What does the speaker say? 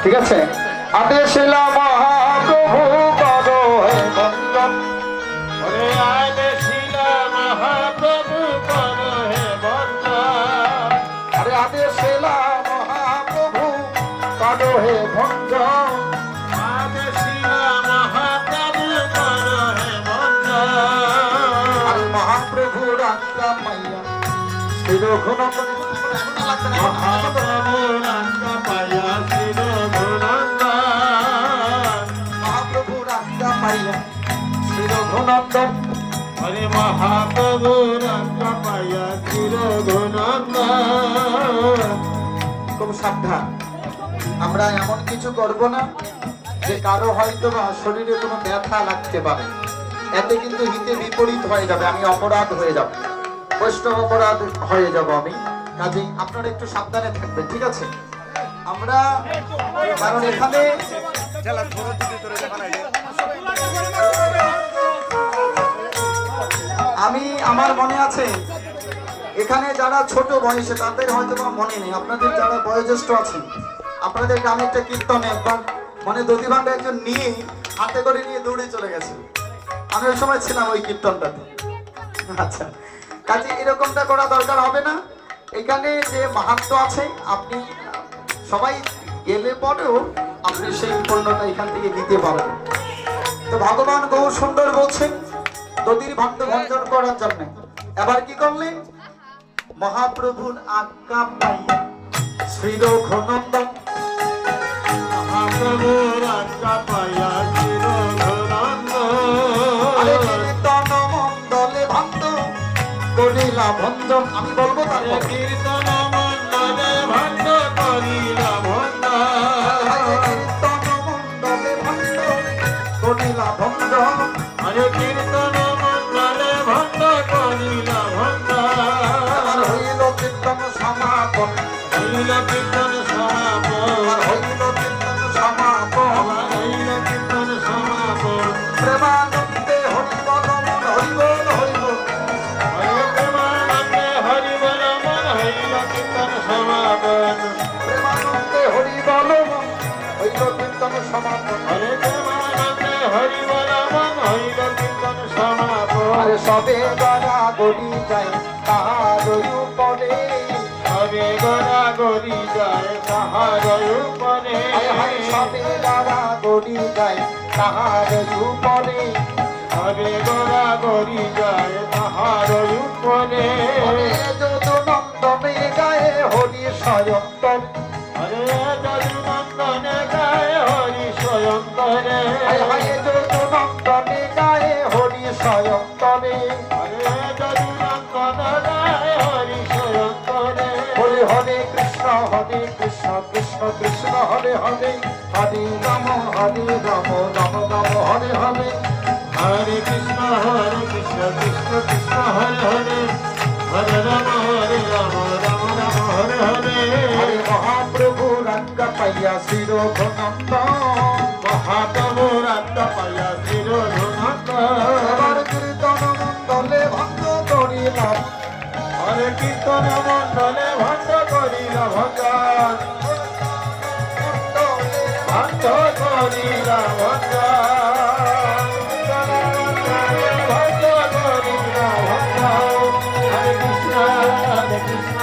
ঠিক আছে। আদেশিলা মহাপ্রভু করো হে বন্দন, ওরে আদেশিলা মহাপ্রভু করো হে বন্দন, আরে আদেশিলা মহাপ্রভু করো হে বন্দন, আদেশিলা মহাপ্রভু করো হে বন্দন। আরে মহাপ্রভুর আজ্ঞা পাইয়া শ্রী রঘুনন্দন, মহাপ্রভুর আজ্ঞা পাইয়া শ্রী রঘুনন্দন, মহাপ্রভুর আজ্ঞা পাইয়া শ্রী রঘুনন্দন, হরে মহাপ্রভুর আজ্ঞা পাইয়া শ্রী রঘুনন্দন। খুব সাবধান, আমরা এমন কিছু করব না যে কারো হয়তো বা শরীরে কোনো ব্যথা লাগতে পারে, এতে কিন্তু হিতে বিপরীত হয়ে যাবে, আমি অপরাধ হয়ে যাব, বৈষ্ণব অপরাধ হয়ে যাব আমি। কাজেই আপনারা একটু সাবধানে থাকবেন, ঠিক আছে? আমরা কারণ এখানে আমি আমার মনে আছে এখানে যারা ছোট বয়সে তাদের হয়তো বা মনে নেই, আপনাদের যারা বয়োজ্যেষ্ঠ আছেন আপনাদের গ্রামে একটা কীর্তনে একবার মানে দধিভাণ্ডা একজন নিয়ে হাতে করে নিয়ে দৌড়ে চলে গেছে, আমি ওই সময় ছিলাম ওই কীর্তনটাতে। আচ্ছা, কাজে এরকমটা করা দরকার হবে না। এখানে যে মাহাত্ম্য আছে আপনি সবাই গেলে পরেও আপনি সেই পণ্যটা এখান থেকে নিতে পারেন। তো ভগবান গৌর সুন্দর বলছেন দধির ভাণ্ড ভঞ্জন করার জন্য এবার কি করলেন, মহাপ্রভুর আজ্ঞা পাইয়া শ্রী রঘুনন্দন, মহাপ্রভুর আজ্ঞা পাইয়া শ্রী আরে রঘুনন্দন, কীর্তন মণ্ডলে ভাণ্ড করিলা ভঞ্জন, আমি বলবো তারপর কীর্তন মণ্ডলে ভাণ্ড করিলা কীর্তন মণ্ডলে ভাণ্ড করিলা ভঞ্জন, হরে কীর্তন মণ্ডলে ভাণ্ড করিলা আর হইল কীর্তন সমাপন, হইল কীর্তন সমাপন, আর হইল কীর্তন সমাপন, হইল কীর্তন সমাপন, প্রেমানন্দে হরিবল মন হরিবল হরিবল, হরে প্রেমানন্দে হরি বল মন হইল কীর্তন সমাপন, প্রেমানন্দে হরিবল মন হইল কীর্তন সমাপন, হরে প্রেমানন্দে হরি বল মন হইল কীর্তন সমাপন। আরে সবে গড়া গড়ি যায় তাহার উপরে, সবে গোরা গরি যায় তাহার উপরে, হায় সবে গড়া গড়ি যায় তাহার উপরে, সবে গোরা গরি যায় তাহার উপরে, হরে যদু নন্দনে গায়ে হরি স্বয়ন্তর, হরে যদু নন্দনে গায়ে হরি স্বয়ন্তরে, হায় যদু নন্দনে গায়ে হরি স্বয়ন্তরে, হরে যদু নন্দন গায়ে হরি স্বয়ন্তরে, হরে হরে কৃষ্ণ কৃষ্ণ কৃষ্ণ হরে হরে, হরে রাম রাম রাম হরে হরে, হরে কৃষ্ণ কৃষ্ণ কৃষ্ণ হরে হরে, হরে রাম রাম রাম হরে হরে, হরে মহাপ্রভু আজ্ঞা পাইয়া শ্রী রঘুনন্দন, মহাপ্রভুর আজ্ঞা পাইয়া শ্রী রঘুনন্দন, এবার কীর্তন মণ্ডলে ভঙ্গ করিলাম, হরে কীর্তন মণ্ডলে ভণ্ড করিলা ভজন, ভণ্ড করিলা ভজন, কীর্তন মণ্ডলে ভণ্ড করিলা ভজন, হরে কৃষ্ণ